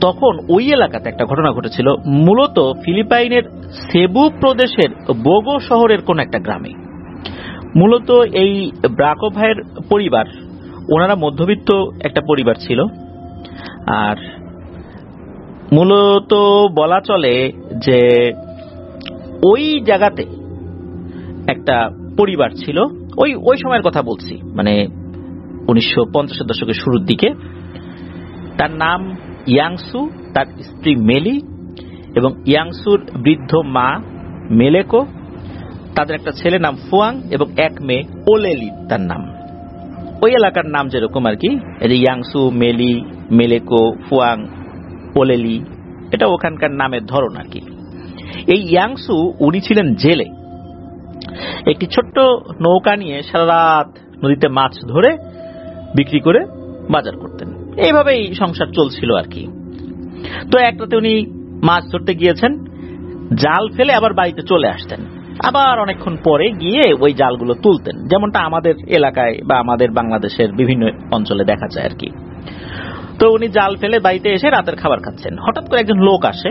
তখন ওই এলাকাতে একটা ঘটনা ঘটেছিল, মূলত ফিলিপাইনের সেবু প্রদেশের বোগো শহরের কোন একটা গ্রামে। মূলত এই ব্রাকো ভাইয়ের পরিবার, ওনারা মধ্যবিত্ত একটা পরিবার ছিল। আর মূলত বলা চলে যে ওই জায়গাতে একটা পরিবার ছিল, ওই সময়ের কথা বলছি, মানে 1950-এর দশকের শুরুর দিকে। তার নাম ইয়াংসু, তার স্ত্রী মেলি এবং ইয়াংসুর বৃদ্ধ মা মেলেকো, তাদের একটা ছেলে নাম ফুয়াং এবং এক মেয়ে ওলেলি তার নাম। ওই এলাকার নাম যেরকম আর কি, এই যে ইয়াংসু, মেলি, মেলেকো, ফুয়াং, ওলেলি, এটা ওখানকার নামের ধরন আর কি। এই ইয়াংসু উনি ছিলেন জেলে, একটি ছোট্ট নৌকা নিয়ে সারা রাত নদীতে মাছ ধরে বিক্রি করে বাজার করতেন। এইভাবেই সংসার চলছিল আর কি। তো এক রাতে উনি মাছ ধরতে গিয়েছেন, জাল ফেলে আবার বাড়িতে চলে আসতেন, আবার অনেকক্ষণ পরে গিয়ে ওই জালগুলো তুলতেন, যেমনটা আমাদের এলাকায় বা আমাদের বাংলাদেশের বিভিন্ন অঞ্চলে দেখা যায় আর কি। তো উনি জাল ফেলে বাড়িতে এসে রাতের খাবার খাচ্ছেন। হঠাৎ করে একজন লোক আসে,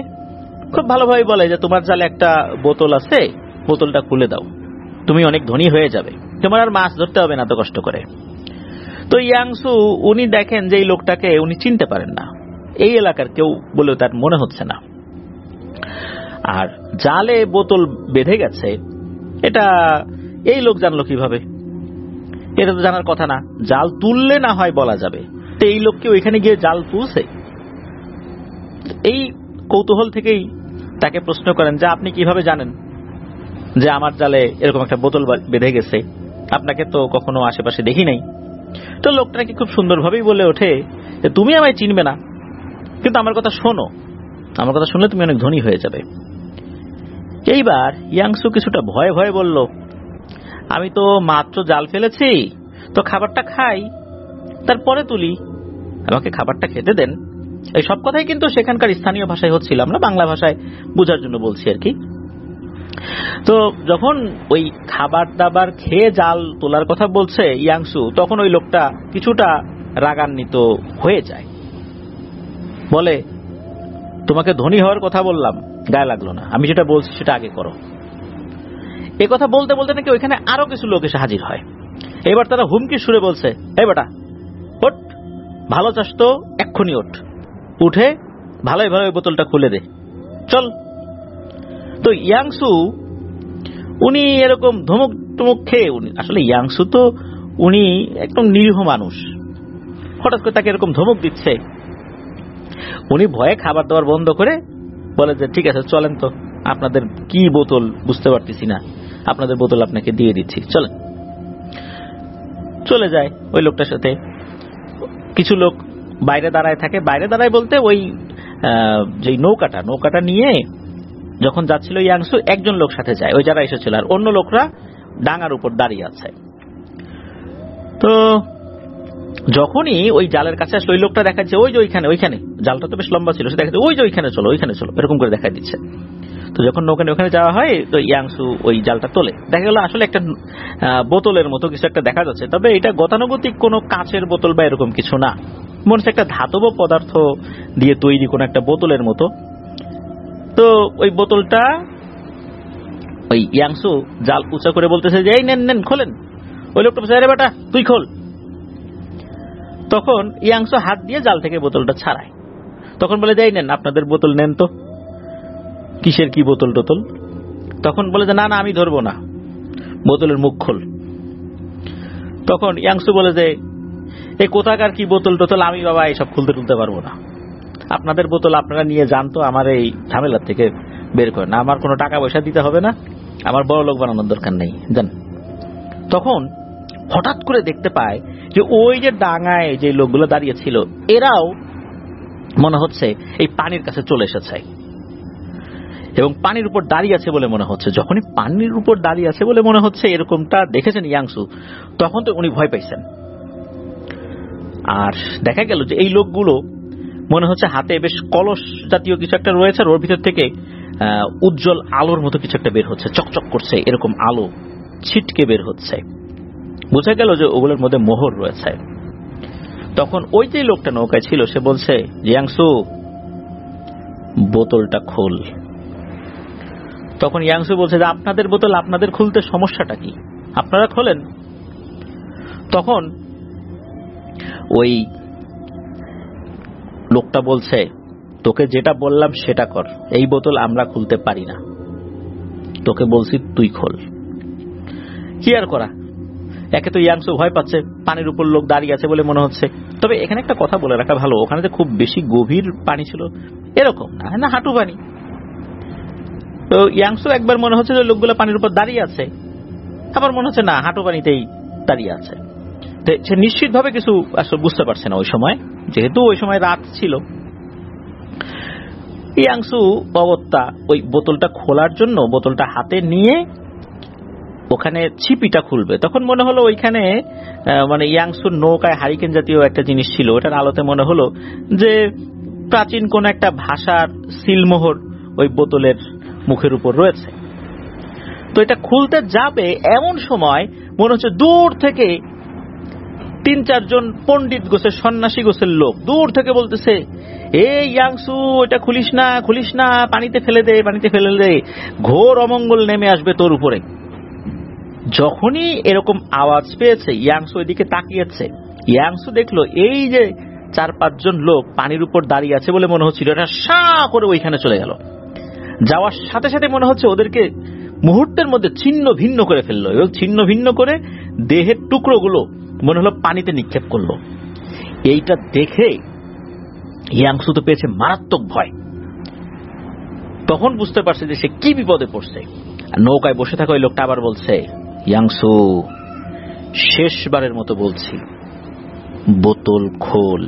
খুব ভালোভাবে বলে যে তোমার জালে একটা বোতল আছে, বোতলটা খুলে দাও, তুমি অনেক ধনী হয়ে যাবে, তোমার আর মাছ ধরতে হবে না এত কষ্ট করে। তো ইয়াংসু উনি দেখেন যে এই লোকটাকে উনি চিনতে পারেন না, এই এলাকার কেউ বলেও তার মনে হচ্ছে না। আর জালে বোতল বেঁধে গেছে এটা এই লোক জানলো কিভাবে? এটা তো জানার কথা না, জাল তুললে না হয় বলা যাবে। তো এই লোককে ওইখানে গিয়ে জাল তুলছে। এই কৌতূহল থেকেই তাকে প্রশ্ন করেন যে আপনি কিভাবে জানেন যে আমার জালে এরকম একটা বোতল বেঁধে গেছে? আপনাকে তো কখনো আশেপাশে দেখি নাই। তো লোকটা কি খুব সুন্দরভাবেই বলে ওঠে যে তুমি আমায় চিনবে না, কিন্তু আমার কথা শোনো, আমার কথা শুনলে তুমি অনেক ধনী হয়ে যাবে। এইবার ইয়াংসু কিছুটা ভয়ে ভয়ে বলল, আমি তো মাত্র জাল ফেলেছি, তো খাবারটা খাই, তারপরে তুলি, আমাকে খাবারটা খেতে দেন। এই সব কথাই কিন্তু সেখানকার স্থানীয় ভাষায় হচ্ছিল, আমরা বাংলা ভাষায় বোঝার জন্য বলছি আর কি। তো যখন ওই খাবার দাবার খেয়ে জাল তোলার কথা বলছে ইয়াংসু, তখন ওই লোকটা কিছুটা রাগান্বিত হয়ে যায়, বলে তোমাকে ধনী হওয়ার কথা বললাম, গায়ে লাগলো না, আমি যেটা বলছি সেটা আগে করো। এ কথা বলতে বলতে নাকি ওইখানে আরো কিছু লোক এসে হাজির হয়। এবার তারা হুমকি সুরে বলছে, এই বেটা ওঠ, ভালো চাস তো এক্ষুনি ওঠ, উঠে ভালোই ভালো বোতলটা খুলে দে, চল। তো ইয়াংসু উনি এরকম ধমক টমক খেয়ে, উনি আসলে ইয়াংসু তো উনি একদম নিরীহ মানুষ, হঠাৎ করে তাকে এরকম ধমক দিচ্ছে, উনি ভয়ে খাবার দাবার বন্ধ করে বলে যে ঠিক আছে চলেন তো, আপনাদের কি বোতল বুঝতে পারতেছি না, আপনাদের বোতল আপনাকে দিয়ে দিচ্ছি, চলেন। চলে যায় ওই লোকটার সাথে। কিছু লোক বাইরে দাঁড়ায় থাকে, বাইরে দাঁড়ায় বলতে ওই যে নৌকাটা নিয়ে যখন যাচ্ছিল ইয়াংসু, একজন লোক সাথে যায়, ওই যারা এসেছিল, আর অন্য লোকরা ডাঙার উপর দাঁড়িয়ে আছে। তো যখনই ওই জালের কাছে আসলে ওই লোকটা দেখাচ্ছে ওই যে ওইখানে জালটা তো বেশ লম্বা ছিল, সে দেখাচ্ছে ওই যে ওইখানে চলো এরকম করে দেখা দিচ্ছে। তো যখন ওখানে যাওয়া হয়, তো ইয়াংসু ওই জালটা তোলে, দেখা গেল আসলে একটা বোতলের মতো কিছু একটা দেখা যাচ্ছে, তবে এটা গতানুগতিক কোনো কাঁচের বোতল বা এরকম কিছু না, মনে হচ্ছে একটা ধাতব পদার্থ দিয়ে তৈরি কোন একটা বোতলের মতো। তো ওই বোতলটা ওই ইয়াংসু জাল উঁচা করে বলতেছে যে এই নেন খোলেন। ওই লোকটা বলছে আরে বেটা তুই খোল। তখন ইয়াংসু হাত দিয়ে জাল থেকে বোতলটা ছাড়ায়, তখন বলে যাই নেন আপনাদের বোতল নেন তো, কিসের কি বোতল টোতল? তখন বলে যে না আমি ধরবো না, বোতলের মুখ খোল। তখন ইয়াংসু বলে যে এই কোথাকার কি বোতল টোতল, আমি বাবা এইসব খুলতে পারবো না, আপনাদের বোতল আপনারা নিয়ে যান তো, আমার এই ঝামেলার থেকে বের করেন, আমার কোনো টাকা পয়সা দিতে হবে না, আমার বড় লোক বানানোর দরকার নেই, জান। তখন হঠাৎ করে দেখতে পায় যে ওই যে ডাঙায় যে লোকগুলো দাঁড়িয়ে ছিল, এরাও মনে হচ্ছে এই পানির কাছে চলে এসেছে এবং পানির উপর দাঁড়িয়ে আছে বলে মনে হচ্ছে। যখনই পানির উপর দাঁড়িয়ে আছে বলে মনে হচ্ছে এরকমটা দেখেছেন ইয়াংসু, তখন তো উনি ভয় পাইছেন। আর দেখা গেল যে এই লোকগুলো মনে হচ্ছে হাতে বেশ কলস জাতীয় কিছু একটা রয়েছে, আর ওর ভিতর থেকে উজ্জ্বল আলোর মতো কিছু একটা বের হচ্ছে, চকচক করছে, এরকম আলো ছিটকে বের হচ্ছে, বোঝা গেল যে ওগুলোর মধ্যে মোহর রয়েছে। তখন ওই যে লোকটা নৌকায় ছিল সে বলছে, ইয়াংসু বোতলটা খোল। তখন ইয়াংসু বলছে যে আপনাদের বোতল আপনাদের খুলতে সমস্যাটা কি, আপনারা খোলেন। তখন ওই লোকটা বলছে তোকে যেটা বললাম সেটা কর, এই বোতল আমরা খুলতে পারি না, তোকে বলছি তুই খোল। কি আর করা, একে তো ইয়াংসু ভয় পাচ্ছে, পানির উপর লোক দাঁড়িয়ে আছে বলে মনে হচ্ছে। তবে এখানে একটা কথা বলে রাখা ভালো, ওখানে যে খুব বেশি গভীর পানি ছিল এরকম না, না হাঁটু পানি। তো ইয়াংসু একবার মনে হচ্ছে যে লোকগুলো পানির উপর দাঁড়িয়ে আছে, আবার মনে হচ্ছে না হাঁটু পানিতেই দাঁড়িয়ে আছে। সে নিশ্চিত ভাবে কিছু আসলে বুঝতে পারছে না ওই সময়, যেহেতু ওই সময় রাত ছিল। ইয়াংসু অগত্যা ওই বোতলটা খোলার জন্য বোতলটা হাতে নিয়ে ওখানে ছিপিটা খুলবে। তখন মনে হলো ওইখানে মানে ইয়াংসুর নৌকায় হারিকেন জাতীয় একটা জিনিস ছিল, ওটার আলোতে মনে হলো যে প্রাচীন কোন একটা ভাষার সিলমোহর ওই বোতলের মুখের উপর রয়েছে। তো এটা খুলতে যাবে এমন সময় মনে হচ্ছে দূর থেকে ৩-৪ জন পণ্ডিত গোছের সন্ন্যাসী গোছের লোক দূর থেকে বলতেছে, এই ইয়াংসু এটা খুলিস না, খুলিস না, পানিতে ফেলে দে, পানিতে ফেলে দে, ঘোর অমঙ্গল নেমে আসবে তোর উপরে। যখনই এরকম আওয়াজ পেয়েছে ইয়াংসু ওইদিকে তাকিয়েছে, ইয়াংসু দেখলো এই যে ৪-৫ জন লোক পানির উপর দাঁড়িয়ে আছে বলে মনে হচ্ছিল, এটা সা করে ওইখানে চলে গেল। যাওয়ার সাথে সাথে মনে হচ্ছে ওদেরকে মুহূর্তের মধ্যে ছিন্ন ভিন্ন করে ফেললো, এবং ছিন্ন ভিন্ন করে দেহের টুকরোগুলো মনে হলো পানিতে নিক্ষেপ করলো। এইটা দেখে ইয়াংসু তো পেয়েছে মারাত্মক ভয়। তখন বুঝতে পারছে যে সে কি বিপদে পড়ছে। নৌকায় বসে থাকা ওই লোকটা আবার বলছে, ইয়াংসু শেষবারের মতো বলছি, বোতল খোল।